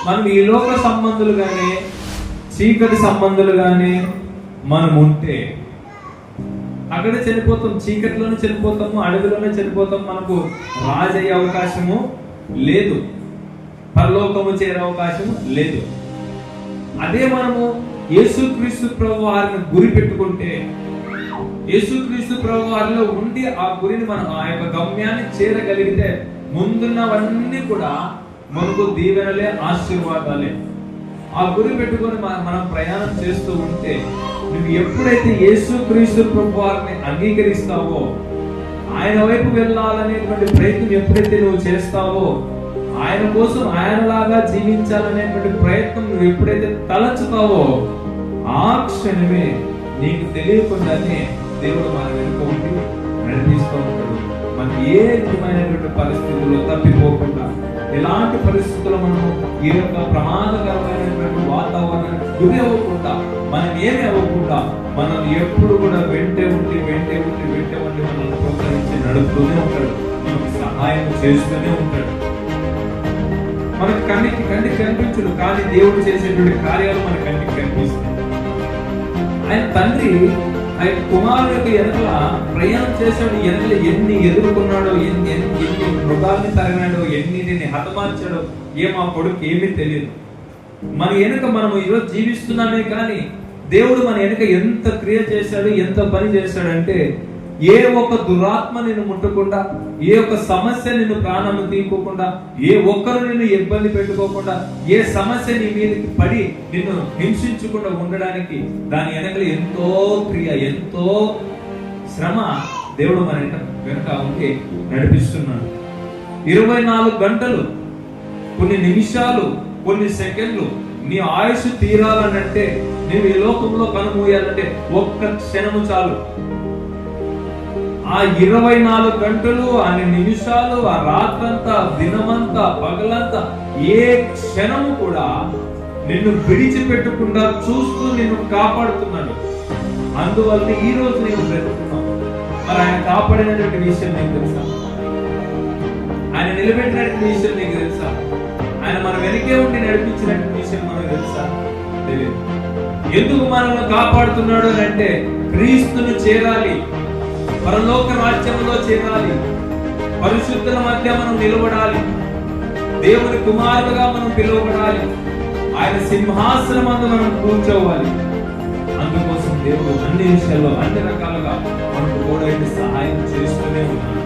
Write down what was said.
మనం ఈ లోక సంబంధులుగానే, చీకటి సంబంధులుగానే మనం ఉంటే అక్కడే చనిపోతాం. చీకటిలోనే చనిపోతాము, అడవిలోనే చనిపోతాం. మనకు రాజయ్యే అవకాశము లేదు, పరలోకము చేరే అవకాశము లేదు. అదే మనము యేసుక్రీస్తు ప్రభు వారిని గురి పెట్టుకుంటే, యేసుక్రీస్తు ప్రభు వారిలో ఉండి ఆ గురిని మనం, ఆ యొక్క గమ్యాన్ని చేరగలిగితే ముందున్నవన్నీ కూడా మనకు దీవెనలే, ఆశీర్వాదాలే. ఆ గురి పెట్టుకొని మనం ప్రయాణం చేస్తూ ఉంటే, నువ్వు ఎప్పుడైతే యేసుక్రీస్తు ప్రభు వారిని అంగీకరిస్తావో, ఆయన వైపు వెళ్ళాలనేటువంటి ప్రయత్నం ఎప్పుడైతే నువ్వు చేస్తావో, ఆయన కోసం ఆయనలాగా జీవించాలనేటువంటి ప్రయత్నం నువ్వు ఎప్పుడైతే తలచుతావో, ఆ క్షణమే నీకు తెలియకుండానే దేవుడు మన వెనుక ఉండి నడిపిస్తూ ఉంటాడు. మనం ఏ విధమైనటువంటి పరిస్థితుల్లో తప్పిపోకుండా, ఎలాంటి పరిస్థితుల్లో మనము ఈ యొక్క ప్రమాదకరమైనటువంటి వాతావరణం గురి అవ్వకుండా, మనం ఏమి అవ్వకుండా, మనం ఎప్పుడు కూడా వెంటే ఉండి మనల్ని ప్రోత్సహించి నడుపుతూనే ఉంటాడు. మనకు సహాయం చేస్తూనే ఉంటాడు. మనకు కంటికి కనిపించడు, కానీ దేవుడు చేసేటువంటి కార్యాలు మన కంటికి కనిపిస్తాయి. ఆయన తండ్రి ఆయన కుమారుడు యొక్క వెనకల ప్రయాణం చేశాడు. వెనకల ఎన్ని ఎదుర్కొన్నాడో, ఎన్ని మృగాల్ని తరిగాడో, ఎన్నిటిని హతమార్చాడో మా కొడుకు ఏమీ తెలియదు. మన వెనుక మనము ఈరోజు జీవిస్తున్నామే, కానీ దేవుడు మన వెనుక ఎంత క్రియ చేశాడు, ఎంత పని చేశాడంటే, ఏ ఒక్క దురాత్మ నిన్ను ముట్టకుండా, ఏ ఒక్క సమస్య నిన్ను ప్రాణము తీయకోకుండా, ఏ ఒక్కరు నిన్ను ఇబ్బంది పెట్టుకోకుండా, ఏ సమస్య నీ మీదకి పడి నిన్ను హింసించకుండా ఉండడానికి దాని వెనకలు ఎంతో క్రియ, ఎంతో శ్రమ దేవుడు మన వెనుక ఉంటే నడిపిస్తున్నాడు. 24 గంటలు, కొన్ని నిమిషాలు, కొన్ని సెకండ్లు నీ ఆయుష్ తీరాలనంటే, నీవు ఈ లోకంలో కనుమూయాలంటే ఒక్క క్షణము చాలు. ఆ 24 గంటలు, అన్ని నిమిషాలు, ఆ రాత్రంతా, దినమంతా, పగలంతా, ఏ క్షణము కూడా నిన్ను విడిచిపెట్టకుండా చూస్తూ నిన్ను కాపాడుతున్నాడు. అందువల్ల ఈ రోజు నేను బ్రతుకుతున్నాను. మరి ఆయన కాపాడినటువంటి విషయం నీకు తెలుసా? ఆయన నిలబెట్టినటువంటి విషయం నీకు తెలుసా? ఆయన మన వెనకే ఉండి నడిపించినటువంటి విషయం మనకు తెలుసా? తెలియదు. ఎందుకు మనల్ని కాపాడుతున్నాడు అని అంటే, క్రీస్తును చేరాలి, పరలోక రాజ్యంలో చేరాలి, పరిశుద్ధుల మధ్య మనం నిలబడాలి, దేవుని కుమారులుగా మనం పిలువబడాలి, ఆయన సింహాసనం అందు మనం కూర్చోవాలి. అందుకోసం దేవుడు అన్ని విషయాల్లో, అన్ని రకాలుగా మనకు కూడా సహాయం చేస్తూనే ఉన్నాడు.